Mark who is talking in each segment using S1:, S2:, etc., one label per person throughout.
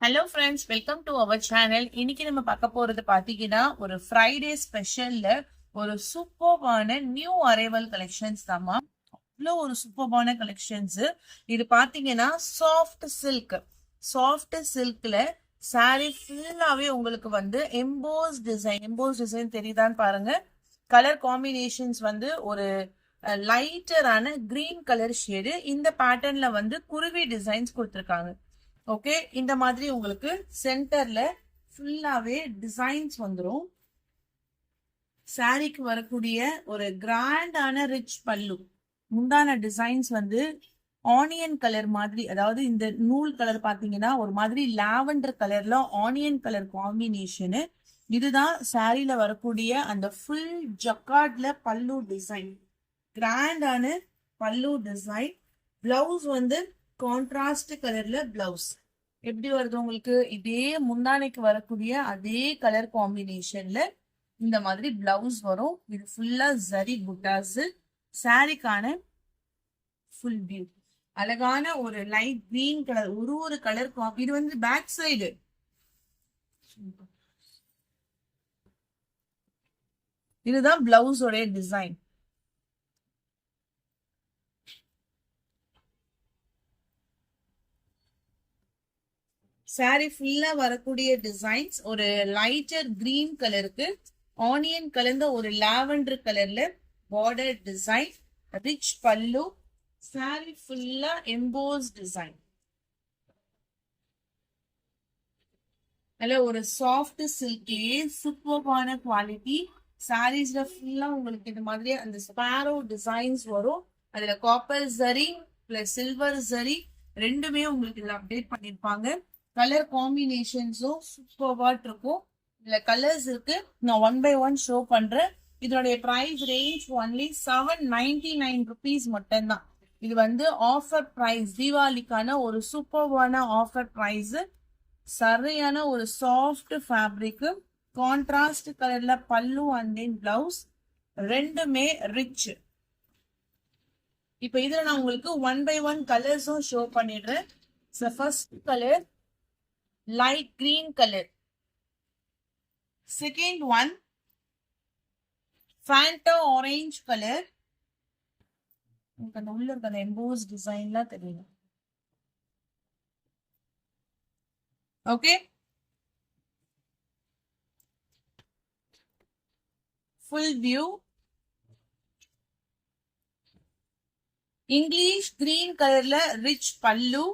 S1: Hello friends, welcome to our channel. இன்னைக்கு நம்ம பார்க்க போறது பாத்தீங்கன்னா ஒரு ஃப்ரைடே ஸ்பெஷல்ல ஒரு சூப்பர்பான நியூ அரைவல் கலெக்ஷன்ஸ் தாமா. அவ்வளோ ஒரு சூப்பர்பான கலெக்ஷன்ஸ். இது பாத்தீங்கன்னா சாஃப்ட் சில்க்ல சாரி ஃபுல்லாவே உங்களுக்கு வந்து எம்போஸ் டிசைன் தெரியுதான்னு பாருங்க. கலர் காம்பினேஷன்ஸ் வந்து ஒரு லைட்டரான கிரீன் கலர் ஷேடு. இந்த பேட்டர்ன்ல வந்து குருவி டிசைன்ஸ் கொடுத்துருக்காங்க. ஓகே, இந்த மாதிரி உங்களுக்கு சென்டர்ல ஃபுல்லாவே டிசைன்ஸ் வந்துடும். சாரிக்கு வரக்கூடிய ஒரு கிராண்டான ரிச் பல்லு. முந்தான டிசைன்ஸ் வந்து ஆனியன் கலர் மாதிரி, அதாவது இந்த நூல் கலர் பாத்தீங்கன்னா ஒரு மாதிரி லாவெண்டர் கலர்ல ஆனியன் கலர் காம்பினேஷனு. இதுதான் சாரியில வரக்கூடிய அந்த ஃபுல் ஜக்கார்ட்ல பல்லு டிசைன். கிராண்டான பல்லு டிசைன். பிளவுஸ் வந்து கான்ட்ராஸ்ட் கலர்ல பிளவுஸ் எப்படி வருது உங்களுக்கு, இதே முந்தானைக்கு வரக்கூடிய அதே கலர் காம்பினேஷன்ல இந்த மாதிரி பிளவுஸ் வரும். இது ஃபுல்லா ஜரி புட்டாஸ். சாரிக்கான ஃபுல் வியூ அழகான ஒரு லைட் கிரீன் கலர், ஒரு கலர். இது வந்து பேக் சைடு. இதுதான் பிளவுஸோட டிசைன். சாரி ஃபுல்லா வரக்கூடிய டிசைன்ஸ் ஒரு லைட்டர் கிரீன் கலருக்கு ஆனியன் கலந்த ஒரு லாவெண்டர் கலர்ல பார்டர் டிசைன், ரிச் பல்லு. சாரி ஃபுல்லா எம்போஸ் டிசைன். ஒரு சாஃப்ட் சில்க்லயே சூப்பர்பான குவாலிட்டி. சாரீஸ்ல ஃபுல்லா உங்களுக்கு இந்த மாதிரி அந்த ஸ்பாரோ டிசைன்ஸ் வரும். அதுல copper zari plus silver zari ரெண்டுமே உங்களுக்கு இதுல அப்டேட் பண்ணிருப்பாங்க. கலர் காம்பினேஷன்ஸும் சூப்பர்வா இருக்கும். இதுல கலர்ஸ் இருக்கு, நான் 1 by 1 ஷோ பண்றேன். இதனுடைய பிரைஸ் ரேஞ்ச் ஒன்லி 799 rupees மட்டும்தான். இது வந்து ஆஃபர் பிரைஸ், தீபாவளிக்கான ஒரு சூப்பர்வான ஆஃபர் பிரைஸ். சரியான ஒரு சாஃப்ட் ஃபேப்ரிக், கான்ட்ராஸ்ட் கலர்ல பல்லு அண்ட் தென் பிளவுஸ் ரெண்டுமே ரிச். இப்ப இதுல நான் உங்களுக்கு 1 by 1 கலர்ஸும் ஷோ பண்ணிடுறேன். First colour light green color. Second one Fanta orange color. உங்களுக்கு அந்த உள்ள இருக்க அந்த எம்போஸ் டிசைன்லாம் தெரியும். Okay, full view. English green கலர்ல ரிச் பல்லு.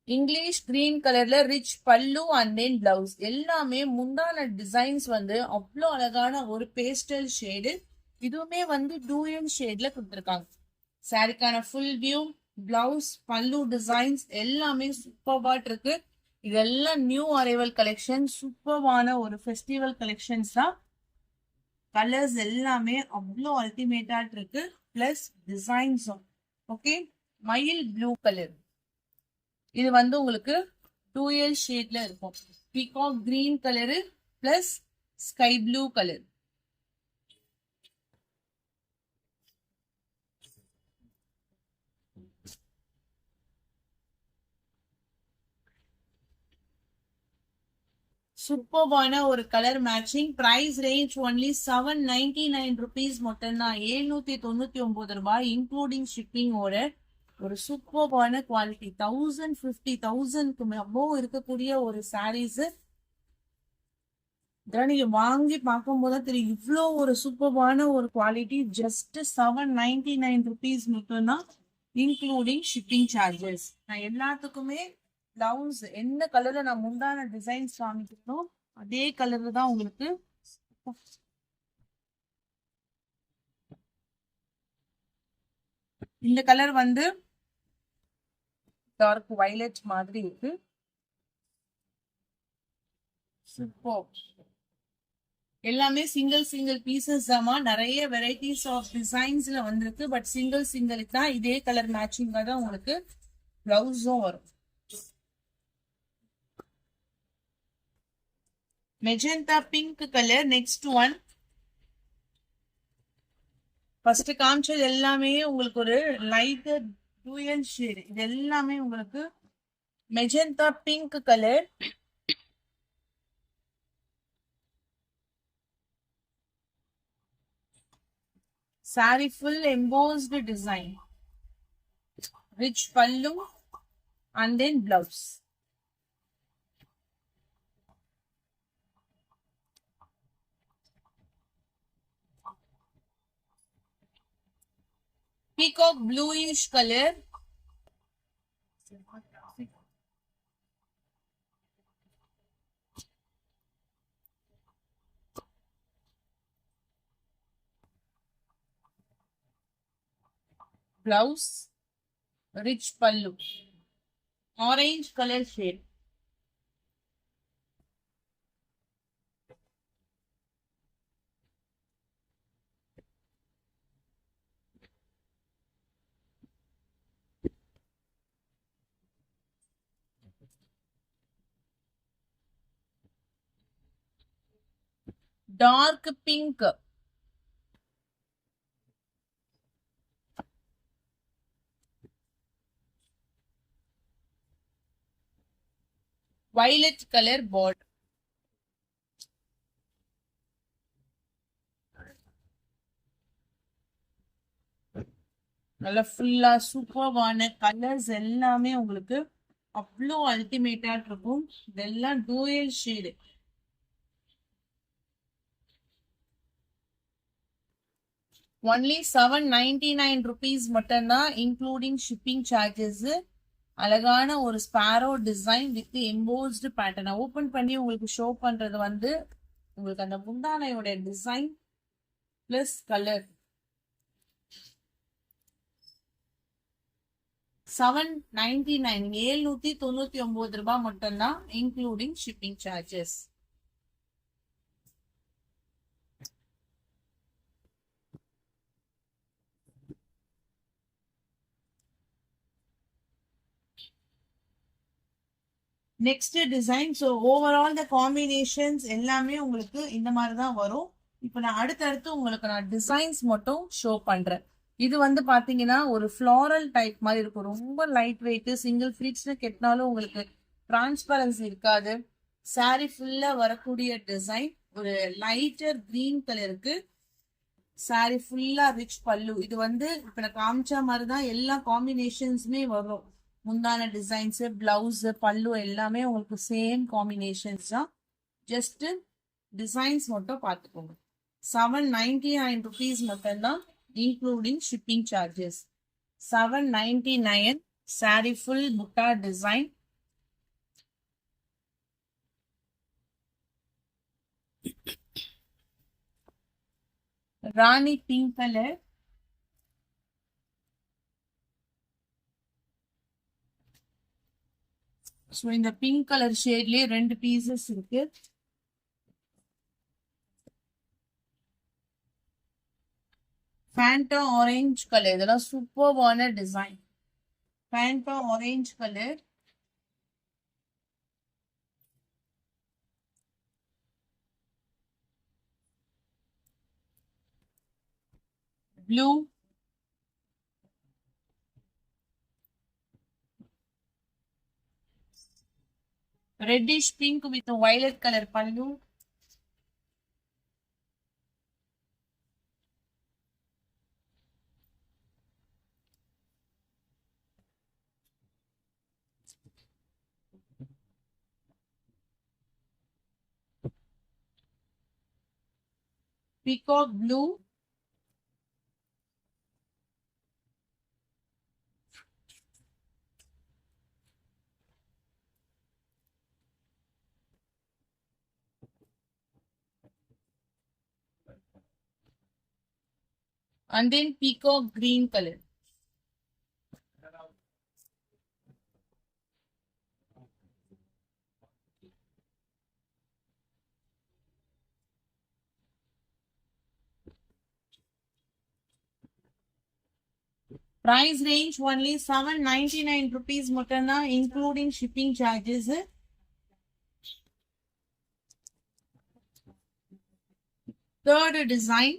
S1: இங்கிலீஷ் கிரீன் கலர்ல ரிச் பல்லு அண்ட் தென் பிளவுஸ். எல்லாமே முந்தான டிசைன்ஸ் வந்து அவ்வளோ அழகான ஒரு பேஸ்டல் ஷேடு. இதுவுமே வந்து டூயல் ஷேட்ல கொடுத்துருக்காங்க. சாரிக்கான ஃபுல் வியூ, பிளவுஸ், பல்லு டிசைன்ஸ் எல்லாமே சூப்பர்வா இருக்கு. இதெல்லாம் நியூ அரைவல் கலெக்ஷன், சூப்பர்வான ஒரு ஃபெஸ்டிவல் கலெக்ஷன்ஸ் தான். கலர்ஸ் எல்லாமே அவ்வளோ அல்டிமேட்டா இருக்கு. பிளஸ் டிசைன்ஸும் ஓகே. மயில் ப்ளூ கலர். இது வந்து உங்களுக்கு டூயல் ஷேட்ல இருக்கும். Peacock green colour plus sky blue colour. சூப்பர்பான ஒரு colour matching. Price range only 799 rupees மட்டும்தான். 799 ரூபாய் இன்க்ளூடிங் ஷிப்பிங்கோட ஒரு சூப்பர்பான குவாலிட்டி. 1050 அபோவ் இருக்கக்கூடிய ஒரு சாரீஸ். இதெல்லாம் நீங்க வாங்கி பார்க்கும் போது தெரியும் இவ்வளோ ஒரு சூப்பர்பான ஒரு குவாலிட்டி. ஜஸ்ட் 799 rupees மட்டும்தான் இன்க்ளூடிங் ஷிப்பிங் சார்ஜஸ். நான் எல்லாத்துக்குமே பிளவுஸ் எந்த கலர்ல நான் முந்தான டிசைன்ஸ் காமிக்கணும் அதே கலர்ல தான் உங்களுக்கு. இந்த கலர் வந்து டார்க் வயலட் மாதிரி இருக்கு. சூப்பர். எல்லாமே சிங்கிள் பீசஸ் தாமா. நிறைய வெரைட்டிஸ் ஆஃப் டிசைன்ஸ்ல வந்திருக்கு. பட் சிங்கிளுக்கு தான் இதே கலர் மேட்சிங்கா தான் உங்களுக்கு பிளவுஸும் வரும். Magenta pink colour. Next one. First காமிச்சது எல்லாமே உங்களுக்கு ஒரு லைட்டர் டூயல் ஷேடு. இது எல்லாமே உங்களுக்கு magenta pink colour. Saree full embossed design. Rich pallu and then blouse. Peacock bluish color. Blouse. Rich pallu. Orange color shade. Dark pink. Violet color border. நல்ல ஃபுல்லா சூப்பர்வான colours எல்லாமே உங்களுக்கு அவ்வளோ அல்டிமேட்டா இருக்கும். இதெல்லாம் டூயல் ஷேடு. ஒன்லி 799 rupees மட்டும்தான், including shipping charges. அழகான ஒரு sparrow design with embossed pattern. Open பண்ணி உங்களுக்கு ஷோ பண்றது வந்து உங்களுக்கு அந்த முந்தானையோட டிசைன் பிளஸ் கலர். 799 799 ரூபாய் மட்டும்தான், including shipping charges. Next design. So overall the combinations எல்லாமே உங்களுக்கு இந்த மாதிரி தான் வரும். இப்போ நான் அடுத்தடுத்து உங்களுக்கு நான் டிசைன்ஸ் மட்டும் ஷோ பண்றேன். இது வந்து பாத்தீங்கன்னா ஒரு ஃப்ளாரல் டைப் மாதிரி இருக்கும். ரொம்ப லைட் வெயிட், சிங்கிள் ஃபிளிட்ஸ்னு கெட்டினாலும் உங்களுக்கு டிரான்ஸ்பரன்சி இருக்காது. சாரி ஃபுல்லா வரக்கூடிய டிசைன். ஒரு லைட்டர் கிரீன் கலருக்கு சாரி ஃபுல்லா ரிச் பல்லு. இது வந்து இப்ப நான் காமிச்ச மாதிரி தான் எல்லா காம்பினேஷன்ஸுமே வரும். முந்தான டிசைன்ஸ், பிளவுஸ், பல்லு எல்லாமே உங்களுக்கு சேம் காம்பினேஷன்ஸ் தான். ஜஸ்ட் டிசைன்ஸ் மட்டும் பார்த்துக்கோங்க. 799 rupees மட்டும்தான், including shipping charges. 799 saree full butta design. ராணி பிங்க் கலர். ஸோ இந்த பிங்க் கலர் ஷேட்லயே 2 பீசஸ் இருக்கு. Fanta orange colour. இதெல்லாம் சூப்பர்வான design. Fanta orange colour. Blue. reddish pink with a violet color pallu. Peacock blue. And then peacock green color. Price range only 799 rupees மட்டும்தான், including shipping charges. Third design.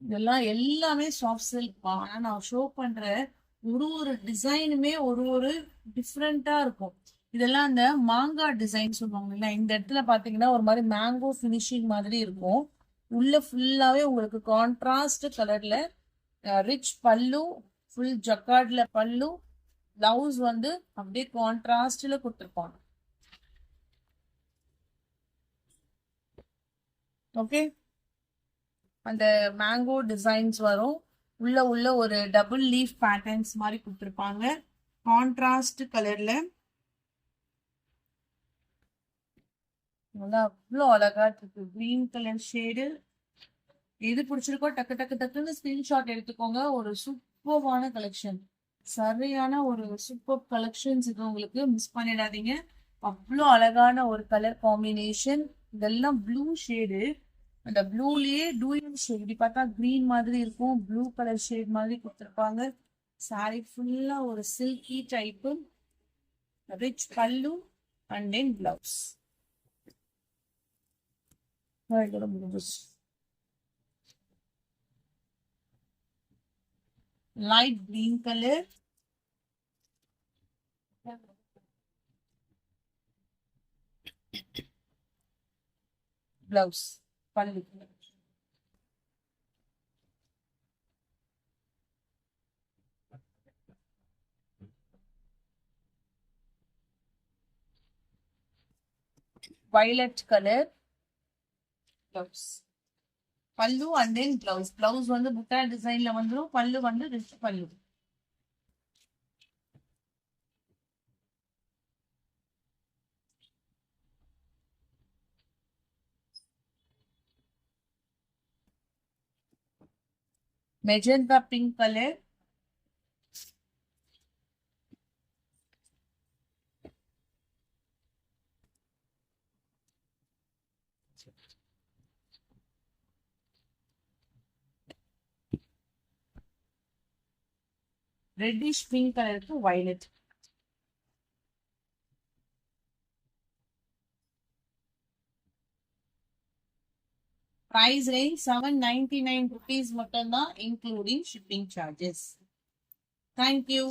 S1: இதெல்லாம் எல்லாமே soft silk. ஆனா நான் show பண்ற ஒரு டிசைனுமே ஒரு டிஃப்ரெண்டா இருக்கும். இதெல்லாம் அந்த மாங்கா டிசைன் சொல்லுவாங்க இல்ல, இந்த இடத்துல பாத்தீங்கன்னா ஒரு மாதிரி மேங்கோ ஃபினிஷிங் மாதிரி இருக்கும். உள்ள ஃபுல்லாவே உங்களுக்கு கான்ட்ராஸ்ட் கலர்ல ரிச் பல்லு, ஃபுல் ஜக்கார்ட்ல பல்லு, பிளவுஸ் வந்து அப்படியே கான்ட்ராஸ்ட்ல கொடுத்துருப்பாங்க. ஓகே, அந்த மேங்கோ டிசைன்ஸ் வரும். உள்ள ஒரு டபுள் லீஃப் பேட்டர்ன்ஸ் மாதிரி கொடுத்துருப்பாங்க கான்ட்ராஸ்ட் கலர்ல. நல்லா அவ்வளோ அழகா இருக்கு. Green colour shade. எது பிடிச்சிருக்கோ டக்கு டக்கு டக்குன்னு ஸ்கிரீன்ஷாட் எடுத்துக்கோங்க. ஒரு சூப்பர்வான கலெக்ஷன், சரியான ஒரு சூப்பர் கலெக்ஷன்ஸ் இது, உங்களுக்கு மிஸ் பண்ணிடாதீங்க. அவ்வளோ அழகான ஒரு கலர் காம்பினேஷன். இதெல்லாம் ப்ளூ ஷேடு. அந்த ப்ளூலயே டூயல் ஷேட், இப்படி பார்த்தா கிரீன் மாதிரி இருக்கும், ப்ளூ கலர் ஷேட் மாதிரி கொடுத்துருப்பாங்க. சாரி ஃபுல்லா ஒரு சில்கி டைப்பு, ரிச் பல்லு and then blouse. Light green colour, blouse, பல்லு. violet color blouse, பல்லு அண்ட் தென் பிளவுஸ். பிளவுஸ் வந்து புட்டா டிசைன்ல வந்துடும், பல்லு வந்து ரிச் பல்லு. Magenta pink colour, reddish pink கலருக்கு violet. Price range 799 rupees மட்டும்தான், including shipping charges. Thank you.